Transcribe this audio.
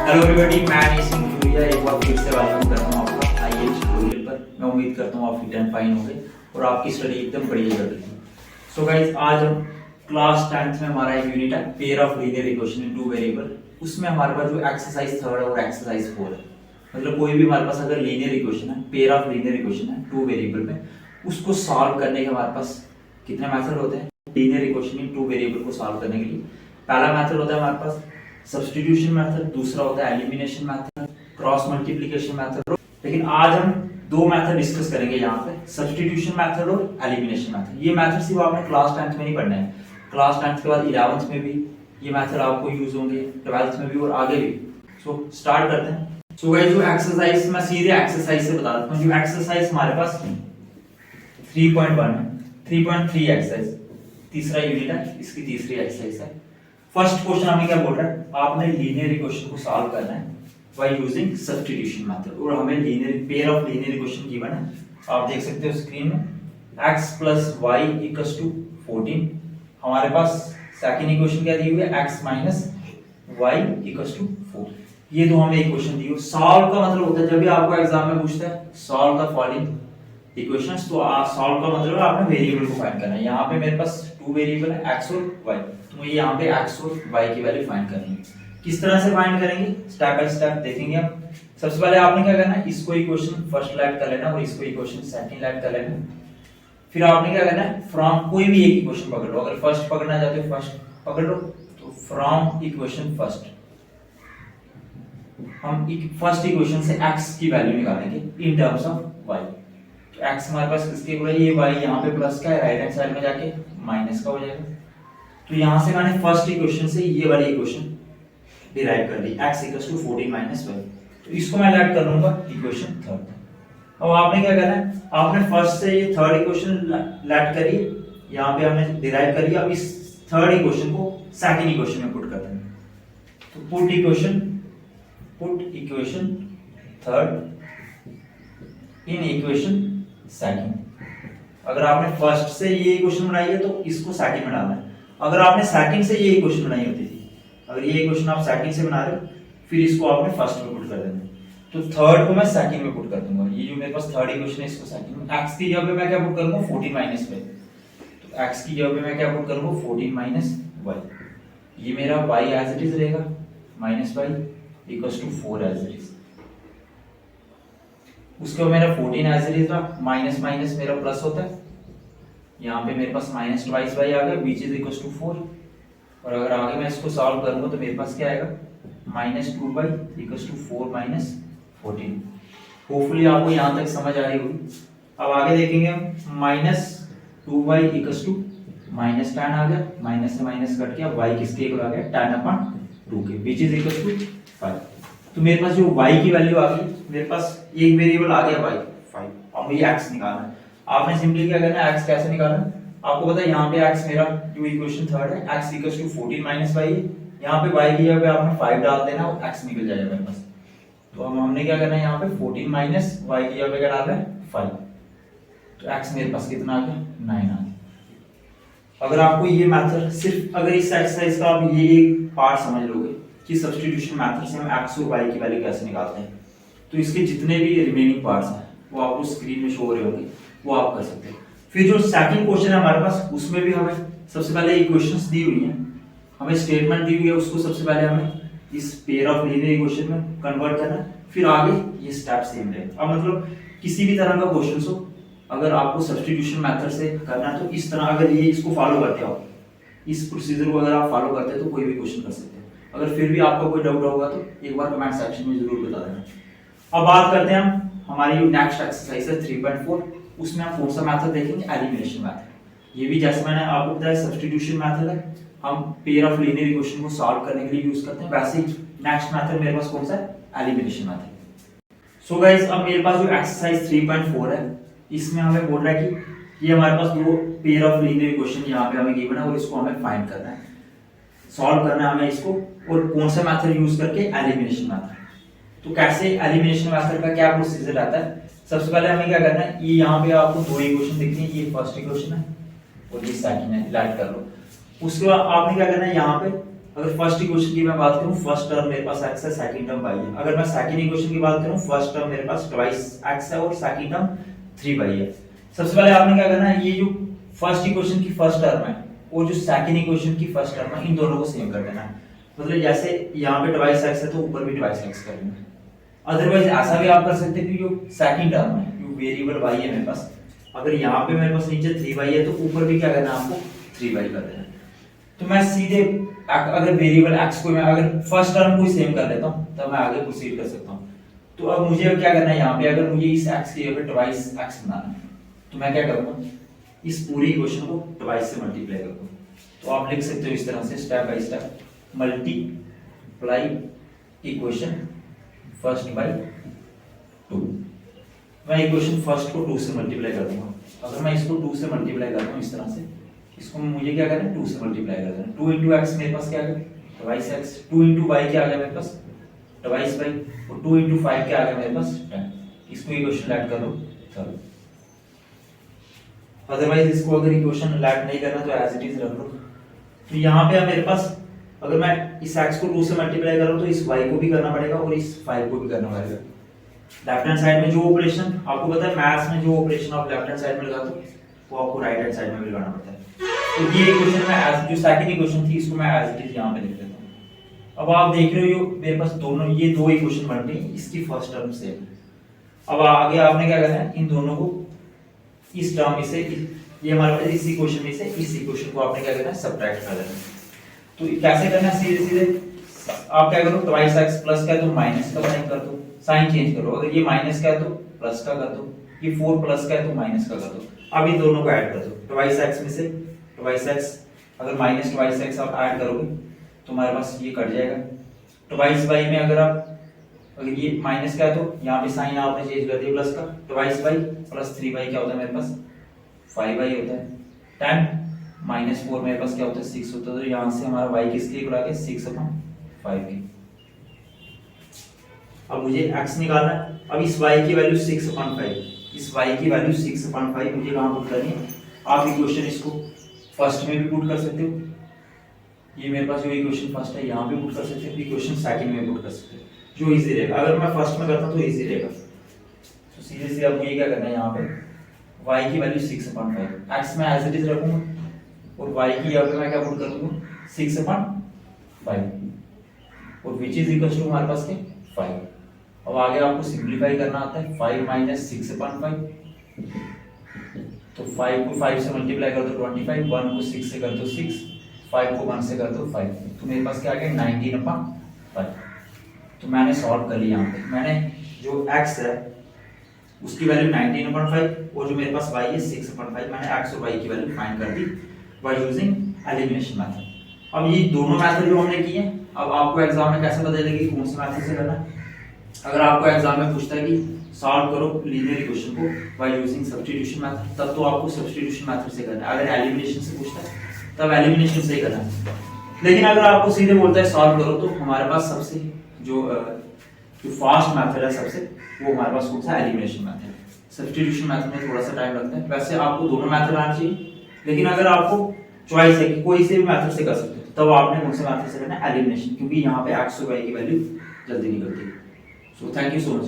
Hello everybody, मैं अनीश सिंह जूरिया एक बार फिर से वेलकम करता हूँ आपका आईएएस ट्यूटोरियल पर। मैं उम्मीद करता हूँ आप फिट एंड फाइन होंगे और आपकी स्टडी एकदम बढ़िया चल रही है। सो गाइस, आज हम क्लास 10th में हमारा एक यूनिट है pair of linear equation in two variable. उसमें हमारे पास जो एक्सरसाइज 3 है और एक्सरसाइज 4 है। मतलब कोई भी हमारे पास अगर लीनियर इक्वेशन है, पेयर ऑफ लीनियर इक्वेशन है टू वेरिएबल में, उसको सॉल्व करने के हमारे पास कितने मेथड होते हैं linear equation in two variable को सॉल्व करने के लिए। पहला मेथड होता है हमारे पास सब्स्टिट्यूशन मेथड, दूसरा होता है elimination method, cross multiplication method. लेकिन आज हम दो मेथड डिस्कस करेंगे यहाँ पे, सब्स्टिट्यूशन मेथड और एलिमिनेशन मेथड। ये मेथड सिर्फ आपने क्लास 10th में नहीं पढ़ना है, क्लास 10th के बाद 11th में भी ये मेथड आपको यूज होंगे, 12th में भी और आगे भी। सो स्टार्ट करते हैं। सो गाइस, जो एक्सरसाइज मैं सीधे एक्सरसाइज से बता देता हूँ। जो एक्सरसाइज हमारे पास 3.1 है, 3.3 एक्सरसाइज तीसरा यूनिट है, इसकी तीसरी एक्सरसाइज है। फर्स्ट क्वेश्चन हमें क्या बोल रहा है, आपने लीनियर इक्वेशन को सॉल्व करना है बाय यूजिंग सब्स्टिट्यूशन मेथड और हमें linear pair of linear equation given है। आप देख सकते हो स्क्रीन में x + y = 14। हमारे पास सेकंड इक्वेशन क्या दी हुई है, x - y = 4। ये दो हमें इक्वेशन दी हुई। सॉल्व का मतलब होता है, जब भी आपको एग्जाम में पूछता है सॉल्व द फॉलोइंग इक्वेशंस, तो सॉल्व का मतलब है आपने वेरिएबल को फाइंड करना है। यहाँ पे मेरे पास टू वेरिएबल है x और y, तो मुझे यहाँ पे x और y की वैल्यू फाइंड करनी है। किस तरह से फाइंड करेंगे, स्टेप बाय स्टेप देखेंगे हम। सबसे पहले आपने क्या करना है, इसको इक्वेशन फर्स्ट लेट कर लेना और इसको इक्वेशन सेकंड लेट कर लेना। फिर आपने क्या करना है, फ्रॉम कोई भी एक इक्वेशन पकड़ लो। अगर फर्स्ट पकड़ना चाहते हो फर्स्ट पकड़ लो, तो फ्रॉम इक्वेशन फर्स्ट हम फर्स्ट इक्वेशन से x की वैल्यू निकालेंगे इन टर्म्स ऑफ y। तो x हमारे पास किसके इक्वल है, ये y यहाँ पे प्लस का है, राइट हैंड साइड में जाके माइनस का हो जाएगा। तो यहाँ से मैंने फर्स्ट इक्वेशन से ये वाली इक्वेशन डिराइव कर ली, x = 14 - y। तो इसको मैं लेट कर लूंगा इक्वेशन थर्ड। अब आपने क्या करना है, आपने फर्स्ट से ये थर्ड इक्वेशन लेट करी, यहाँ पे हमने डिराइव करी। अब इस थर्ड इक्वेशन को सेकंड इक्वेशन में पुट कर देंगे। तो put equation third in equation second. अगर आपने फर्स्ट से ये इक्वेशन बनाई है तो इसको सेकंड में डालना है। अगर आपने सेकंड से ये इक्वेशन बनाई होती थी, अगर ये इक्वेशन आप सेकंड से बना रहे हो, फिर इसको आपने फर्स्ट में पुट कर देना। तो थर्ड को मैं सेकंड में पुट कर दूंगा। ये जो मेरे पास थर्ड इक्वेशन है इसको सेकंड में, x की जगह पे मैं क्या पुट करूंगा, 14 - y। तो x की जगह पे मैं क्या पुट करूंगा, 14 - y। ये मेरा y एज इट इज रहेगा, -y = 4 एज इट इज। उसके बाद मेरा 14 एज इट इज रहा, माइनस माइनस मेरा प्लस होता है। यहाँ पे मेरे पास -2y आ गया, which is equals to 4। और अगर आगे मैं इसको सॉल्व करूंगा तो मेरे पास क्या आएगा, -2y = 4 - 14। होपफुली आपको यहाँ तक समझ आ रही होगी। अब आगे देखेंगे हम, -2y = -10 आ गया, माइनस से माइनस कट गया, y किसके इक्वल आ गया, 10/2 के, which is equals to 5। तो मेरे पास जो y की वैल्यू आ गई, मेरे पास एक वेरिएबल आ गया y 5। अब मुझे x निकालना है। आपने सिंपली क्या करना है, x कैसे निकालना है, आपको पता है यहाँ पे x मेरा जो इक्वेशन थर्ड है, x = 14 - y। यहाँ पे y की जगह पे आपने 5 डाल देना और x निकल जाएगा मेरे पास। तो हमने क्या करना है, यहाँ पे 14 - y की जगह पे क्या डालना है, 5। तो x मेरे पास कितना आ गया, 9 आ गया। अगर आपको ये मेथड सिर्फ, अगर इस एक्सरसाइज का आप ये एक पार्ट समझ लोगे कि सब्स्टिट्यूशन मेथड से हम x और y की वैल्यू कैसे निकालते हैं, तो इसके जितने भी रिमेनिंग पार्ट्स हैं वो आपको स्क्रीन में शो हो रहे होंगे, वो आप कर सकते हैं। फिर जो सेकंड क्वेश्चन है हमारे पास, उसमें भी हमें सबसे पहले इक्वेशंस दी हुई हैं, हमें स्टेटमेंट दी हुई है, उसको सबसे पहले हमें इस पेयर ऑफ लीनियर इक्वेशन में कन्वर्ट करना है। फिर आगे ये स्टेप सेम रहेगा। अब मतलब किसी भी तरह का क्वेश्चन हो, अगर आपको सब्स्टिट्यूशन मेथड से करना है तो इस तरह, अगर ये इसको फॉलो करते हो, इस प्रोसीजर को अगर आप फॉलो करते हैं तो कोई भी क्वेश्चन कर सकते हैं। अगर फिर भी आपका कोई डाउट होगा तो एक बार कमेंट सेक्शन में जरूर बता देना। अब बात करते हैं हम, हमारी नेक्स्ट एक्सरसाइज है 3.4। उसमें हम कौन सा मेथड देखेंगे, एलिमिनेशन मेथड। ये भी जैसे मैंने आपको बताया सब्स्टिट्यूशन मेथड है, हम पेयर ऑफ लीनियर इक्वेशन को सॉल्व करने के लिए यूज करते हैं। वैसे ही नेक्स्ट मेथड मेरे पास कौन सा है, एलिमिनेशन मेथड। सो गाइस, अब मेरे पास जो एक्सरसाइज 3.4 है, इसमें हमें बोल रहा है कि ये हमारे पास दो पेयर ऑफ लीनियर इक्वेशन यहाँ पे हमें गिवन है और इसको हमें फाइंड करना है, सॉल्व करना है हमें इसको, और कौन सा मेथड यूज करके, एलिमिनेशन मेथड। तो कैसे एलिमिनेशन मेथड का क्या प्रोसीजर आता है, सबसे पहले हमें क्या करना है, ये यहाँ पे आपको दो इक्वेशन दिख रही है, ये फर्स्ट इक्वेशन है और ये सेकंड है, लेट कर लो। उसके बाद आपने क्या करना है, यहाँ पे अगर फर्स्ट इक्वेशन की मैं बात करूं, फर्स्ट टर्म मेरे पास x है, सेकंड टर्म y है। अगर मैं सेकंड इक्वेशन की बात करूं, फर्स्ट टर्म मेरे पास ट्वाइस x है और सेकंड टर्म 3y है। सबसे पहले आपने क्या करना है, ये जो फर्स्ट इक्वेशन की फर्स्ट टर्म है और जो सेकंड इक्वेशन की फर्स्ट टर्म है, इन दोनों को सेम कर देना है। मतलब जैसे यहाँ पे ट्वाइस x है तो ऊपर भी ट्वाइस x कर देना है। अदरवाइज ऐसा भी आप कर सकते हैं कि जो सेकंड टर्म है, जो वेरिएबल y है मेरे पास, अगर यहाँ पे मेरे पास नीचे 3y है तो ऊपर भी क्या करना है आपको, 3y कर देना है। तो मैं सीधे अगर वेरिएबल x को मैं अगर फर्स्ट टर्म को ही सेम कर लेता हूँ तब मैं आगे प्रोसीड कर सकता हूँ। तो अब मुझे क्या करना है, यहाँ पे अगर मुझे इस x की जगह ट्वाइस x बनाना है तो मैं क्या करूँगा, इस पूरी इक्वेशन को ट्वाइस से मल्टीप्लाई करूँगा। तो आप लिख सकते हो इस तरह से step by step, multiply equation first by 2। मैं इक्वेशन फर्स्ट को 2 से मल्टीप्लाई कर दूंगा। अगर मैं इसको 2 से मल्टीप्लाई करता हूँ इस तरह से, इसको मुझे क्या करना है, 2 से मल्टीप्लाई कर देना। 2 into x मेरे पास क्या आ गया, ट्वाइस x। 2 into y क्या आ गया मेरे पास, ट्वाइस y। और 2 into 5 क्या आ गया मेरे पास, 10। इसको इक्वेशन ऐड कर लो थर्ड। अदरवाइज इसको अगर इक्वेशन ऐड नहीं करना तो एज इट इज रख लो। तो यहाँ पे मेरे पास अगर मैं इस x को 2 से मल्टीप्लाई करूँ तो इस y को भी करना पड़ेगा और इस 5 को भी करना पड़ेगा। लेफ्ट हैंड साइड में जो ऑपरेशन आपको पता है, मैथ्स में जो ऑपरेशन आप लेफ्ट हैंड साइड में लगाते हो वो आपको राइट हैंड साइड में भी लगाना पड़ता है। तो ये इक्वेशन में एज जो सेकंड इक्वेशन थी इसको मैं एज इट इज यहाँ पे लिख देता हूँ। अब आप देख रहे हो मेरे पास दोनों ये दो इक्वेशन बन रही है, इसकी फर्स्ट टर्म सेम। अब आगे आपने क्या करना है, इन दोनों को इस टर्म में से, ये हमारे पास इस इक्वेशन में से इस इक्वेशन को आपने क्या करना है, सब्ट्रैक्ट कर देना है। तो कैसे करना है, सीधे सीधे आप क्या करो, ट्वाइस x प्लस का है तो माइनस का साइन कर दो, साइन चेंज करो। अगर ये माइनस का है तो प्लस का कर दो, ये 4 प्लस का है तो माइनस का कर दो। अब इन दोनों को ऐड कर दो, ट्वाइस x में से ट्वाइस x, अगर माइनस ट्वाइस x आप ऐड करोगे तो हमारे पास ये कट जाएगा। ट्वाइस y में अगर ये माइनस का है तो यहाँ पे साइन आपने चेंज कर दिया प्लस का, ट्वाइस y प्लस 3y क्या होता है मेरे पास, 5y होता है। 10 माइनस 4 मेरे पास क्या होता है, 6 होता है। तो यहाँ से हमारा y किसके इक्वल आ गया, 6/5 के। अब मुझे x निकालना है। अब इस y की वैल्यू 6/5, इस y की वैल्यू 6/5 मुझे कहाँ पुट करनी है। आप इक्वेशन इसको फर्स्ट में भी पुट कर सकते हो, ये मेरे पास जो इक्वेशन फर्स्ट है यहाँ भी पुट कर सकते हो, इक्वेशन सेकंड में पुट कर सकते हो, जो इजी रहेगा। अगर मैं फर्स्ट में करता हूँ तो इजी रहेगा। तो सीधे सीधे अब मुझे क्या करना है, यहाँ पे y की वैल्यू 6/5, x में एज इट इज रखूंगा और y की यहाँ पे मैं क्या पुट कर दूंगा, 6/5 और विच इज इक्वल टू हमारे पास के 5। अब आगे आपको सिंपलीफाई करना आता है, 5 माइनस 6/5, तो 5 को 5 से मल्टीप्लाई कर दो 25, 1 को 6 से कर दो 6, 5 को 1 से कर दो 5, तो मेरे पास क्या आ गया 19/5। तो मैंने सॉल्व कर लिया। यहाँ पे मैंने जो x है उसकी वैल्यू 19/5 और जो मेरे पास y है 6/5, मैंने x और y की वैल्यू फाइंड कर दी बाय यूजिंग एलिमिनेशन मेथड। अब ये दोनों मेथड जो हमने किए, अब आपको एग्जाम में कैसे पता चलेगा कि कौन से मेथड से करना है। अगर आपको एग्जाम में पूछता है कि सॉल्व करो लीनियर इक्वेशन को बाय यूजिंग सब्स्टिट्यूशन मेथड, तब तो आपको सब्स्टिट्यूशन मेथड से करना है। अगर एलिमिनेशन से पूछता है तब एलिमिनेशन से ही करना है। लेकिन अगर आपको सीधे बोलता है सॉल्व करो, तो हमारे पास सबसे जो फास्ट मेथड है सबसे, वो हमारे पास कौन सा, एलिमिनेशन मेथड है। सब्स्टिट्यूशन मेथड में थोड़ा सा टाइम लगता है। वैसे आपको दोनों मेथड आना चाहिए, लेकिन अगर आपको चॉइस है कि कोई से भी मेथड से कर सकते हो, तब आपने कौन से मेथड से करना है, एलिमिनेशन, क्योंकि यहाँ पे x और y की वैल्यू जल्दी निकलती है। So thank you so much.